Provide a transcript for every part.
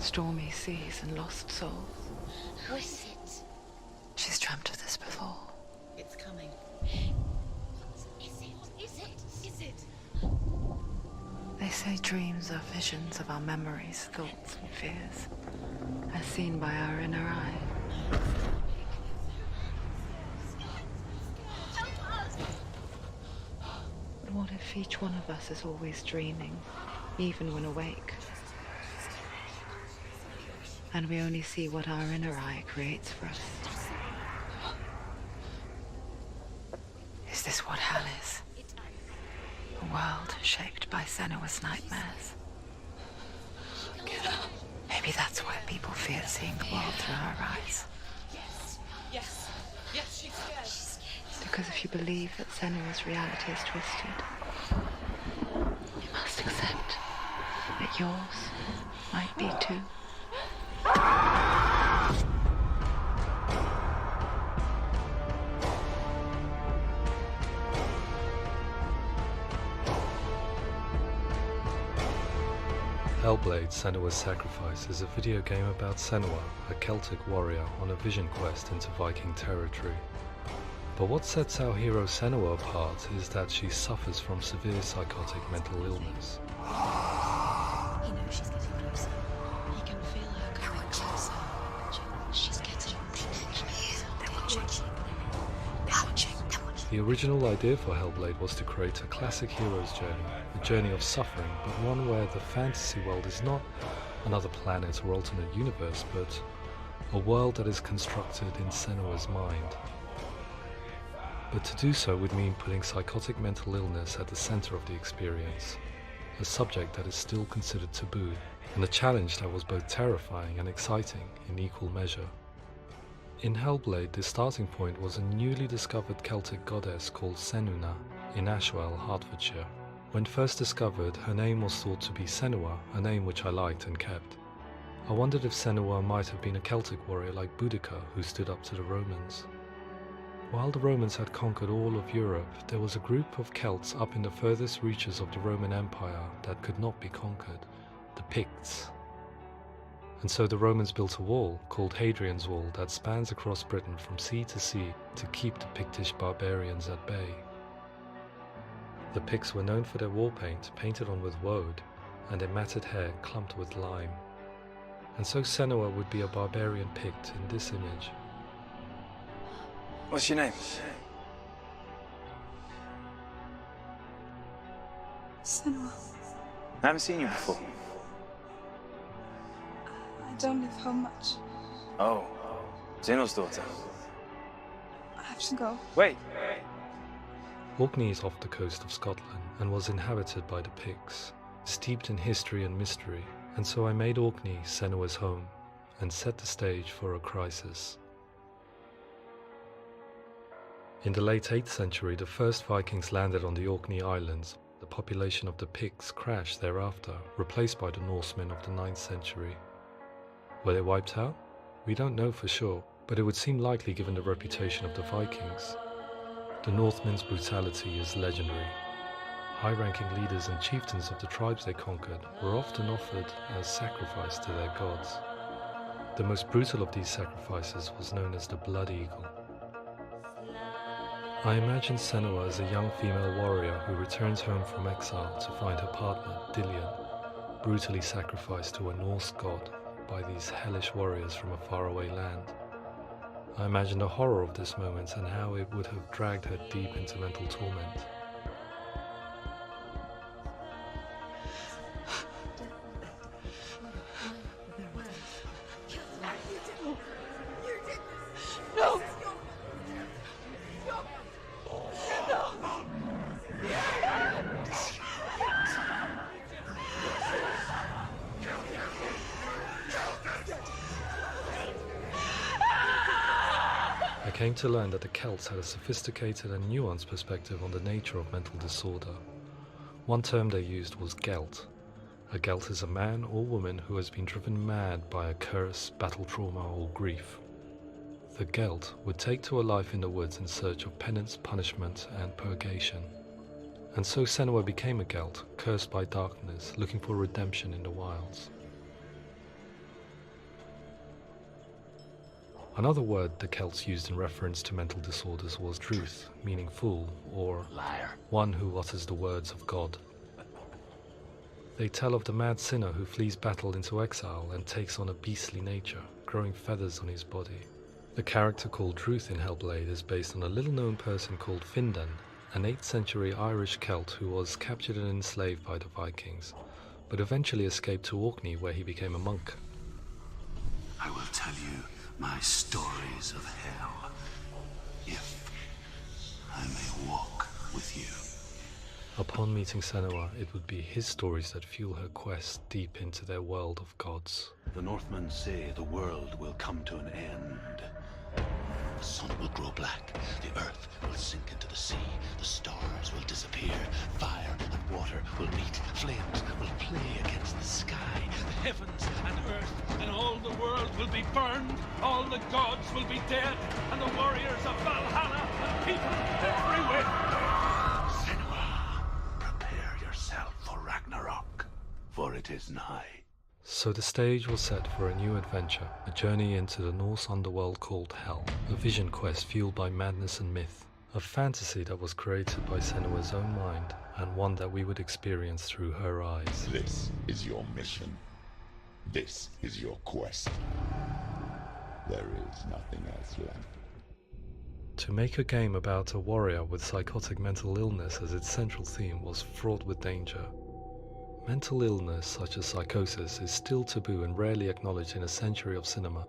Stormy seas and lost souls. Who is it? She's dreamt of this before. It's coming. Is it? They say dreams are visions of our memories, thoughts and fears, as seen by our inner eye. But what if each one of us is always dreaming, even when awake? And we only see what our inner eye creates for us. Is this what hell is? A world shaped by Senua's nightmares. Maybe that's why people fear seeing the world through our eyes. Yes, she's scared. Because if you believe that Senua's reality is twisted, you must accept that yours might be too. Hellblade Senua's Sacrifice is a video game about Senua, a Celtic warrior on a vision quest into Viking territory. But what sets our hero Senua apart is that she suffers from severe psychotic mental illness. He knows she's getting closer. He can feel her coming closer. She's getting closer. The original idea for Hellblade was to create a classic hero's journey, a journey of suffering, but one where the fantasy world is not another planet or alternate universe, but a world that is constructed in Senua's mind. But to do so would mean putting psychotic mental illness at the center of the experience, a subject that is still considered taboo, and a challenge that was both terrifying and exciting in equal measure. In Hellblade, the starting point was a newly discovered Celtic goddess called Senuna in Ashwell, Hertfordshire. When first discovered, her name was thought to be Senua, a name which I liked and kept. I wondered if Senua might have been a Celtic warrior like Boudica who stood up to the Romans. While the Romans had conquered all of Europe, there was a group of Celts up in the furthest reaches of the Roman Empire that could not be conquered, the Picts. And so the Romans built a wall, called Hadrian's Wall, that spans across Britain from sea to sea to keep the Pictish barbarians at bay. The Picts were known for their war paint, painted on with woad, and their matted hair clumped with lime. And so Senua would be a barbarian Pict in this image. What's your name? Senua. I haven't seen you before. I don't live home much. Oh, Zeno's daughter. I have to go. Wait. Orkney is off the coast of Scotland and was inhabited by the Picts, steeped in history and mystery, and so I made Orkney Senua's home and set the stage for a crisis. In the late 8th century, the first Vikings landed on the Orkney Islands. The population of the Picts crashed thereafter, replaced by the Norsemen of the 9th century. Were they wiped out? We don't know for sure, but it would seem likely given the reputation of the Vikings. The Northmen's brutality is legendary. High-ranking leaders and chieftains of the tribes they conquered were often offered as sacrifice to their gods. The most brutal of these sacrifices was known as the Blood Eagle. I imagine Senua as a young female warrior who returns home from exile to find her partner, Dillion, brutally sacrificed to a Norse god by these hellish warriors from a faraway land. I imagine the horror of this moment and how it would have dragged her deep into mental torment. No! I came to learn that the Celts had a sophisticated and nuanced perspective on the nature of mental disorder. One term they used was gelt. A gelt is a man or woman who has been driven mad by a curse, battle trauma, or grief. The gelt would take to a life in the woods in search of penance, punishment, and purgation. And so Senua became a gelt, cursed by darkness, looking for redemption in the wilds. Another word the Celts used in reference to mental disorders was druth, meaning fool, or Liar. one who utters the words of God. They tell of the mad sinner who flees battle into exile and takes on a beastly nature, growing feathers on his body. The character called Druth in Hellblade is based on a little-known person called Findan, an 8th century Irish Celt who was captured and enslaved by the Vikings, but eventually escaped to Orkney where he became a monk. I will tell you my stories of hell, if I may walk with you. Upon meeting Senua, it would be his stories that fuel her quest deep into their world of gods. The Northmen say the world will come to an end. The sun will grow black, the earth will sink into the sea, the stars will disappear, fire and water will meet, flames will play against the sky. The heavens and earth and all the world will be burned, all the gods will be dead, and the warriors of Valhalla and people everywhere. Senua, prepare yourself for Ragnarok, for it is nigh. So the stage was set for a new adventure, a journey into the Norse underworld called Hell, a vision quest fueled by madness and myth, a fantasy that was created by Senua's own mind, and one that we would experience through her eyes. This is your mission. This is your quest. There is nothing else left. To make a game about a warrior with psychotic mental illness as its central theme was fraught with danger. Mental illness such as psychosis is still taboo and rarely acknowledged in a century of cinema,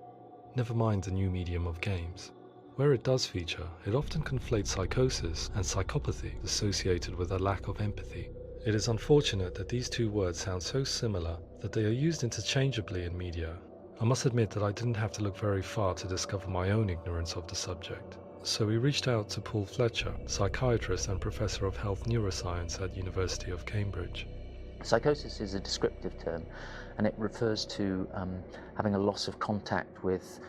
never mind the new medium of games. Where it does feature, it often conflates psychosis and psychopathy associated with a lack of empathy. It is unfortunate that these two words sound so similar that they are used interchangeably in media. I must admit that I didn't have to look very far to discover my own ignorance of the subject. So we reached out to Paul Fletcher, psychiatrist and professor of health neuroscience at University of Cambridge. Psychosis is a descriptive term, and it refers to having a loss of contact with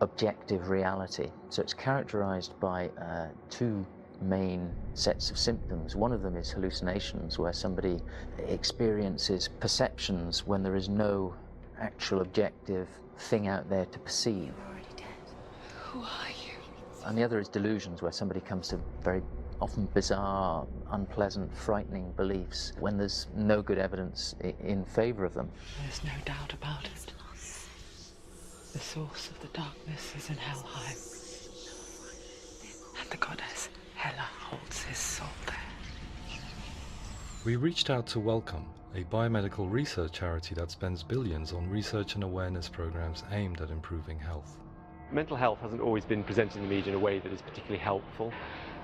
objective reality. So it's characterized by two main sets of symptoms. One of them is hallucinations, where somebody experiences perceptions when there is no actual objective thing out there to perceive. You're already dead. Who are you? And the other is delusions, where somebody comes to very often bizarre, unpleasant, frightening beliefs when there's no good evidence in favor of them. There's no doubt about it. The source of the darkness is in Helheim, and the goddess Hela holds his soul there. We reached out to Welcome, a biomedical research charity that spends billions on research and awareness programs aimed at improving health. Mental health hasn't always been presented in the media in a way that is particularly helpful.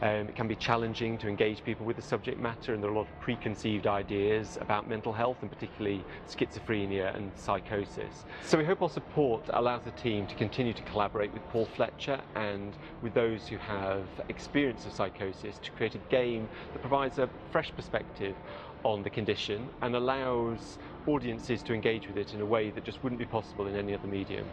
It can be challenging to engage people with the subject matter, and there are a lot of preconceived ideas about mental health, and particularly schizophrenia and psychosis. So we hope our support allows the team to continue to collaborate with Paul Fletcher and with those who have experience of psychosis to create a game that provides a fresh perspective on the condition and allows audiences to engage with it in a way that just wouldn't be possible in any other medium.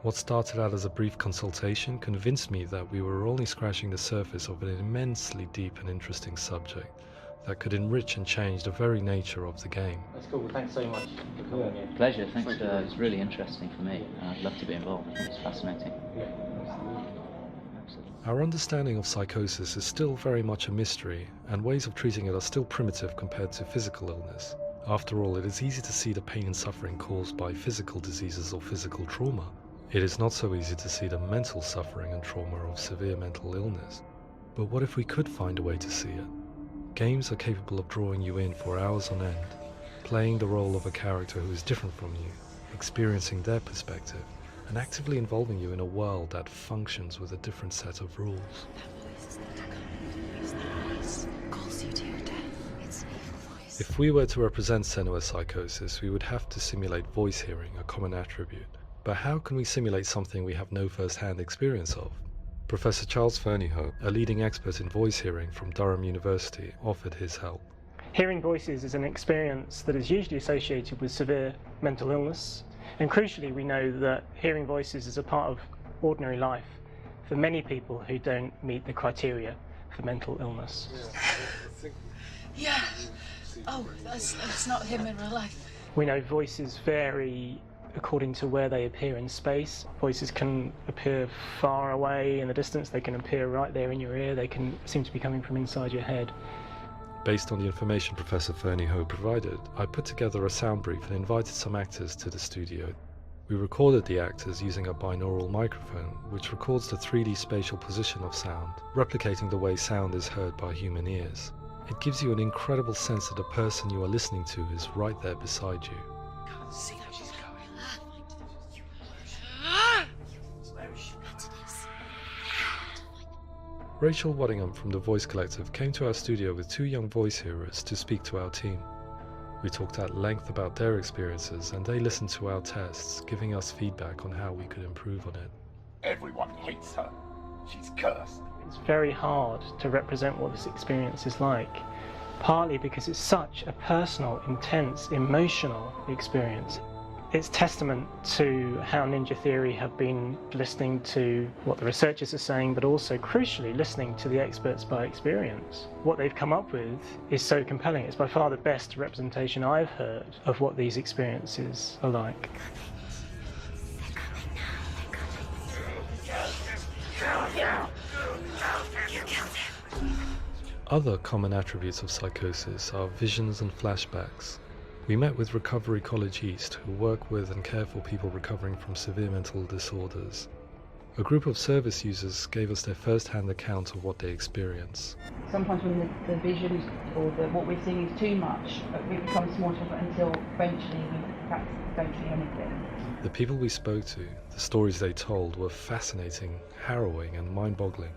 What started out as a brief consultation convinced me that we were only scratching the surface of an immensely deep and interesting subject that could enrich and change the very nature of the game. That's cool. Thanks so much for coming here. Pleasure. Thanks. It's really interesting for me. I'd love to be involved. It's fascinating. Our understanding of psychosis is still very much a mystery, and ways of treating it are still primitive compared to physical illness. After all, it is easy to see the pain and suffering caused by physical diseases or physical trauma. It is not so easy to see the mental suffering and trauma of severe mental illness. But what if we could find a way to see it? Games are capable of drawing you in for hours on end, playing the role of a character who is different from you, experiencing their perspective, and actively involving you in a world that functions with a different set of rules. That voice is not a kind voice. That voice calls you to your death. It's an evil voice. If we were to represent Senua's psychosis, we would have to simulate voice hearing, a common attribute. But how can we simulate something we have no first-hand experience of? Professor Charles Fernyhough, a leading expert in voice hearing from Durham University, offered his help. Hearing voices is an experience that is usually associated with severe mental illness, and crucially we know that hearing voices is a part of ordinary life for many people who don't meet the criteria for mental illness. Yeah. Oh, that's not him in real life. We know voices vary according to where they appear in space. Voices can appear far away in the distance, they can appear right there in your ear, they can seem to be coming from inside your head. Based on the information Professor Fernie Ho provided, I put together a sound brief and invited some actors to the studio. We recorded the actors using a binaural microphone, which records the 3D spatial position of sound, replicating the way sound is heard by human ears. It gives you an incredible sense that the person you are listening to is right there beside you. Can't see how she's going. Where is she? Rachel Waddingham from the Voice Collective came to our studio with 2 young voice hearers to speak to our team. We talked at length about their experiences and they listened to our tests, giving us feedback on how we could improve on it. Everyone hates her. She's cursed. It's very hard to represent what this experience is like, partly because it's such a personal, intense, emotional experience. It's testament to how Ninja Theory have been listening to what the researchers are saying, but also, crucially, listening to the experts by experience. What they've come up with is so compelling. It's by far the best representation I've heard of what these experiences are like. Other common attributes of psychosis are visions and flashbacks. We met with Recovery College East, who work with and care for people recovering from severe mental disorders. A group of service users gave us their first-hand account of what they experience. Sometimes when the visions or what we're seeing is too much, it becomes more difficult until eventually we perhaps don't see anything. The people we spoke to, the stories they told, were fascinating, harrowing and mind-boggling.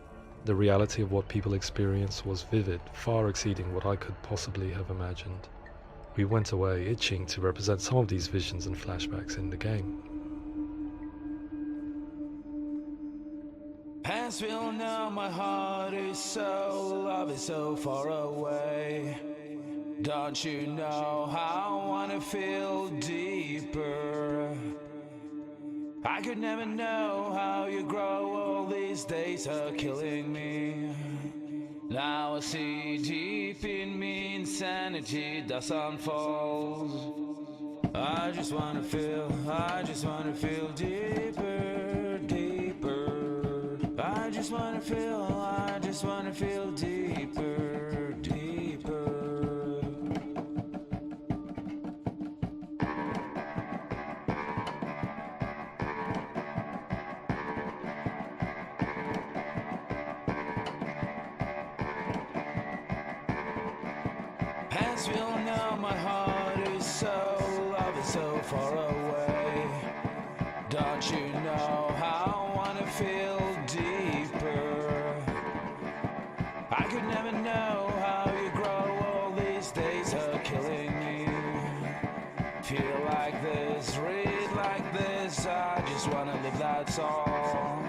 The reality of what people experienced was vivid, far exceeding what I could possibly have imagined. We went away itching to represent some of these visions and flashbacks in the game. Past will know my heart is so, love is so far away. Don't you know how I wanna feel deeper? I could never know how you grow, all these days are killing me. Now I see deep in me insanity does unfold. I just wanna feel deeper, deeper. I just wanna feel deeper, deeper. Past will know my heart is so, love is so far away. Don't you know how I wanna feel deeper? I could never know how you grow, all these days are killing me. Feel like this, read like this, I just wanna live, that's all.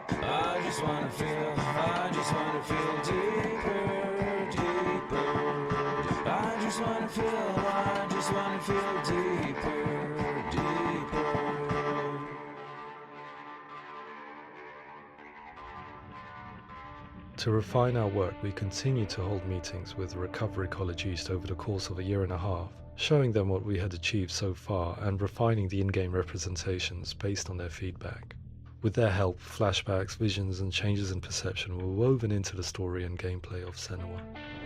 I just wanna feel deeper, deeper. I just wanna feel deeper, deeper. To refine our work, we continue to hold meetings with Recovery College East over the course of a year and a half, showing them what we had achieved so far and refining the in-game representations based on their feedback. With their help, flashbacks, visions and changes in perception were woven into the story and gameplay of Senua.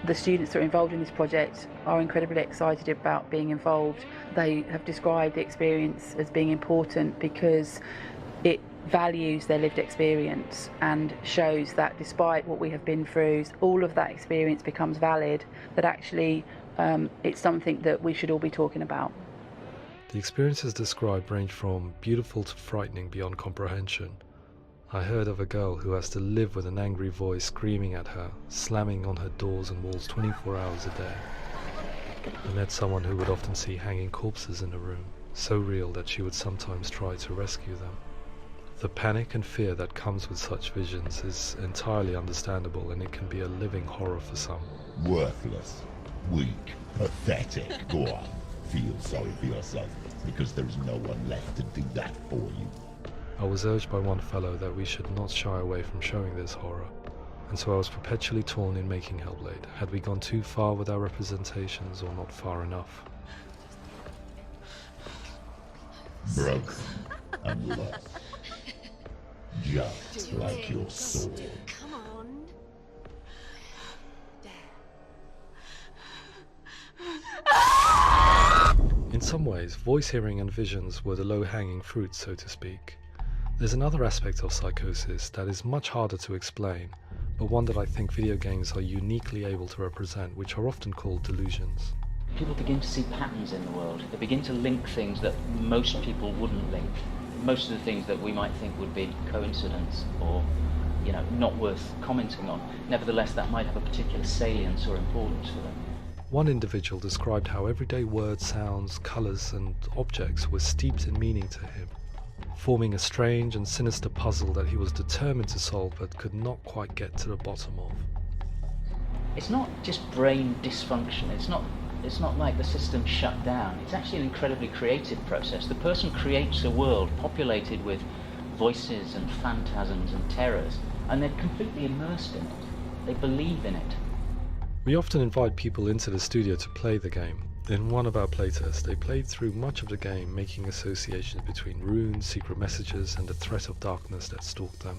The students that are involved in this project are incredibly excited about being involved. They have described the experience as being important because it values their lived experience and shows that despite what we have been through, all of that experience becomes valid, that actually it's something that we should all be talking about. The experiences described range from beautiful to frightening beyond comprehension. I heard of a girl who has to live with an angry voice screaming at her, slamming on her doors and walls 24 hours a day. I met someone who would often see hanging corpses in a room, so real that she would sometimes try to rescue them. The panic and fear that comes with such visions is entirely understandable, and it can be a living horror for some. Worthless, weak, pathetic. Go on, feel sorry for yourself, because there is no one left to do that for you. I was urged by one fellow that we should not shy away from showing this horror, and so I was perpetually torn in making Hellblade. Had we gone too far with our representations or not far enough? broken and lost. Just like your sword. Come on. In some ways, voice hearing and visions were the low-hanging fruit, so to speak. There's another aspect of psychosis that is much harder to explain, but one that I think video games are uniquely able to represent, which are often called delusions. People begin to see patterns in the world. They begin to link things that most people wouldn't link. Most of the things that we might think would be coincidence or, not worth commenting on. Nevertheless, that might have a particular salience or importance for them. One individual described how everyday words, sounds, colours and objects were steeped in meaning to him, forming a strange and sinister puzzle that he was determined to solve but could not quite get to the bottom of. It's not just brain dysfunction. It's not like the system shut down. It's actually an incredibly creative process. The person creates a world populated with voices and phantasms and terrors, and they're completely immersed in it. They believe in it. We often invite people into the studio to play the game. In one of our playtests, they played through much of the game, making associations between runes, secret messages, and the threat of darkness that stalked them.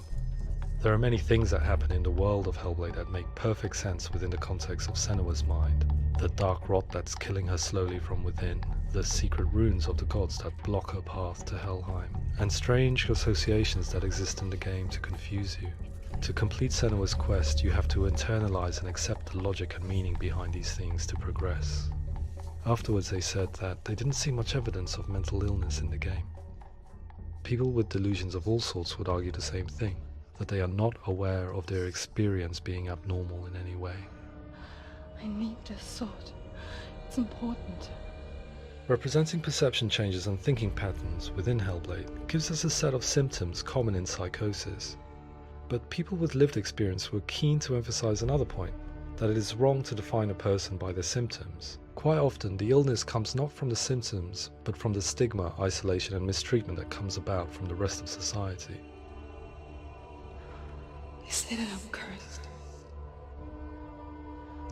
There are many things that happen in the world of Hellblade that make perfect sense within the context of Senua's mind. The dark rot that's killing her slowly from within, the secret runes of the gods that block her path to Helheim, and strange associations that exist in the game to confuse you. To complete Senua's quest, you have to internalize and accept the logic and meaning behind these things to progress. Afterwards they said that they didn't see much evidence of mental illness in the game. People with delusions of all sorts would argue the same thing, that they are not aware of their experience being abnormal in any way. I need this sword. It's important. Representing perception changes and thinking patterns within Hellblade gives us a set of symptoms common in psychosis. But people with lived experience were keen to emphasize another point, that it is wrong to define a person by their symptoms. Quite often, the illness comes not from the symptoms, but from the stigma, isolation and mistreatment that comes about from the rest of society. They say that I'm cursed.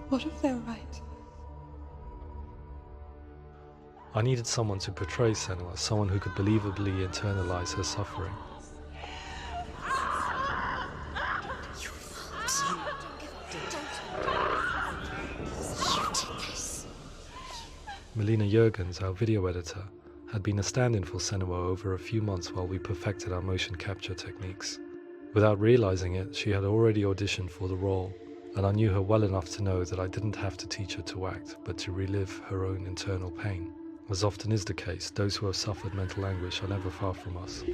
What if they're right? I needed someone to portray Senua, someone who could believably internalize her suffering. Melina Jurgens, our video editor, had been a stand-in for Senua over a few months while we perfected our motion capture techniques. Without realizing it, she had already auditioned for the role, and I knew her well enough to know that I didn't have to teach her to act, but to relive her own internal pain. As often is the case, those who have suffered mental anguish are never far from us.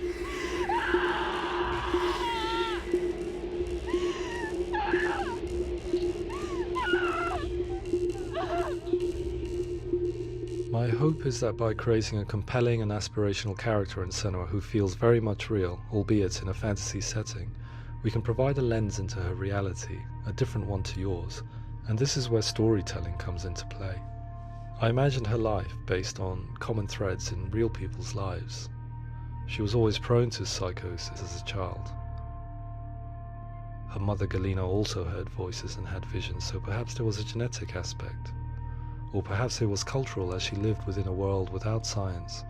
My hope is that by creating a compelling and aspirational character in Senua who feels very much real, albeit in a fantasy setting, we can provide a lens into her reality, a different one to yours, and this is where storytelling comes into play. I imagined her life based on common threads in real people's lives. She was always prone to psychosis as a child. Her mother Galina also heard voices and had visions, so perhaps there was a genetic aspect. Or perhaps it was cultural, as she lived within a world without science,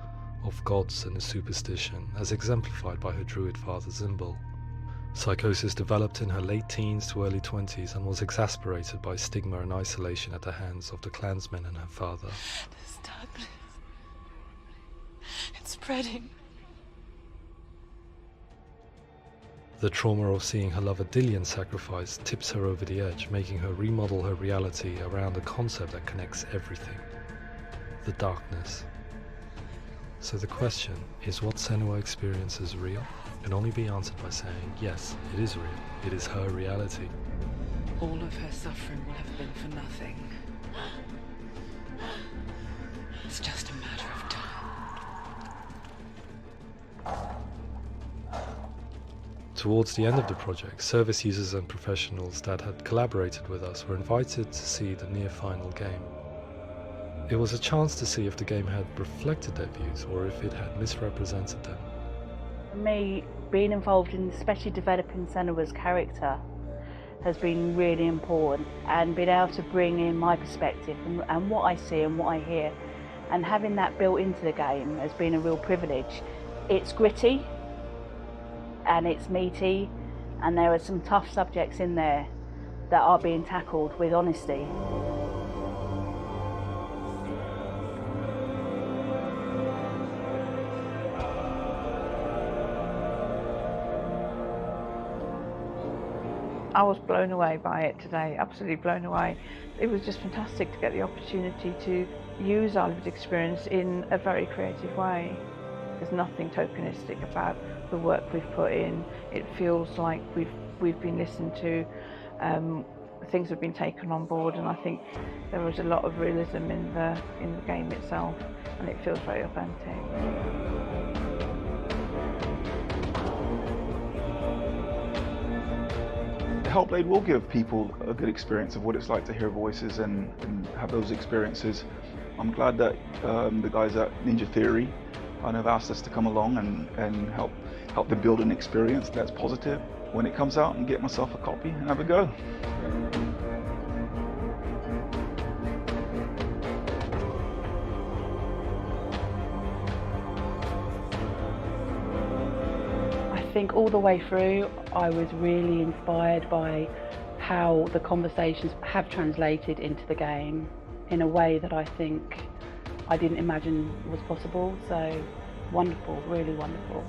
of gods and a superstition, as exemplified by her druid father Zimbal. Psychosis developed in her late teens to early 20s and was exacerbated by stigma and isolation at the hands of the clansmen and her father. This darkness. It's spreading. The trauma of seeing her lover Dillian sacrificed tips her over the edge, making her remodel her reality around a concept that connects everything: the darkness. So the question is, what Senua experiences real? Can only be answered by saying, yes, it is real. It is her reality. All of her suffering will have been for nothing. It's just a matter of time. Towards the end of the project, service users and professionals that had collaborated with us were invited to see the near-final game. It was a chance to see if the game had reflected their views or if it had misrepresented them. For me, being involved in especially developing Senua's character has been really important, and being able to bring in my perspective and what I see and what I hear, and having that built into the game has been a real privilege. It's gritty and it's meaty, and there are some tough subjects in there that are being tackled with honesty. I was blown away by it today, absolutely blown away. It was just fantastic to get the opportunity to use our lived experience in a very creative way. There's nothing tokenistic about the work we've put in. It feels like we've been listened to, things have been taken on board, and I think there was a lot of realism in the game itself, and it feels very authentic. Hellblade will give people a good experience of what it's like to hear voices and have those experiences. I'm glad that the guys at Ninja Theory have asked us to come along and help them build an experience that's positive when it comes out, and get myself a copy and have a go. I think all the way through I was really inspired by how the conversations have translated into the game in a way that I think I didn't imagine was possible. So wonderful, really wonderful.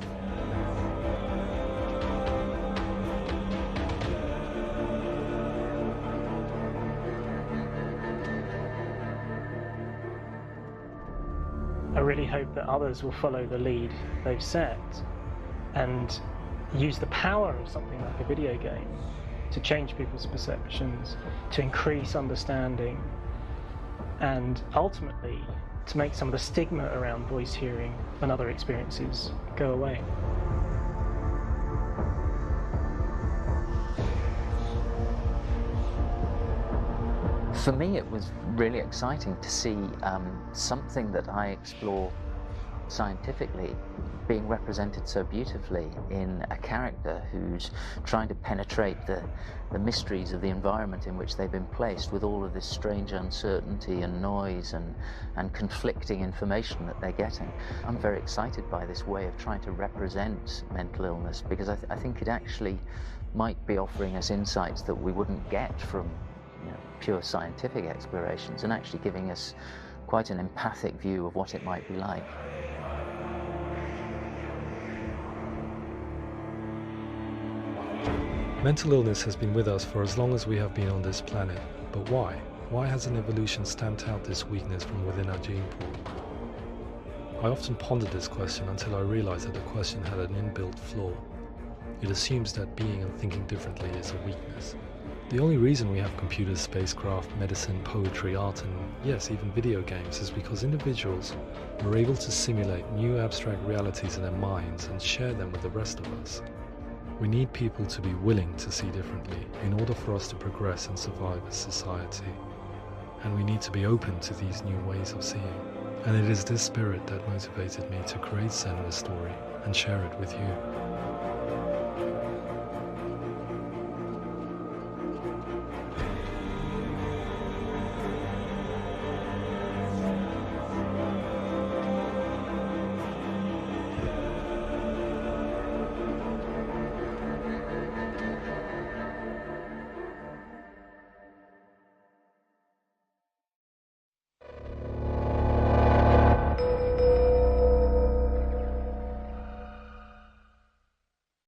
I really hope that others will follow the lead they've set and use the power of something like a video game to change people's perceptions, to increase understanding, and ultimately to make some of the stigma around voice hearing and other experiences go away. For me, it was really exciting to see something that I explore scientifically being represented so beautifully in a character who's trying to penetrate the mysteries of the environment in which they've been placed, with all of this strange uncertainty and noise and conflicting information that they're getting. I'm very excited by this way of trying to represent mental illness, because I think it actually might be offering us insights that we wouldn't get from pure scientific explorations, and actually giving us quite an empathic view of what it might be like. Mental illness has been with us for as long as we have been on this planet, but why? Why hasn't evolution stamped out this weakness from within our gene pool? I often pondered this question until I realized that the question had an inbuilt flaw. It assumes that being and thinking differently is a weakness. The only reason we have computers, spacecraft, medicine, poetry, art, and yes, even video games is because individuals were able to simulate new abstract realities in their minds and share them with the rest of us. We need people to be willing to see differently in order for us to progress and survive as society. And we need to be open to these new ways of seeing. And it is this spirit that motivated me to create Senua's story and share it with you.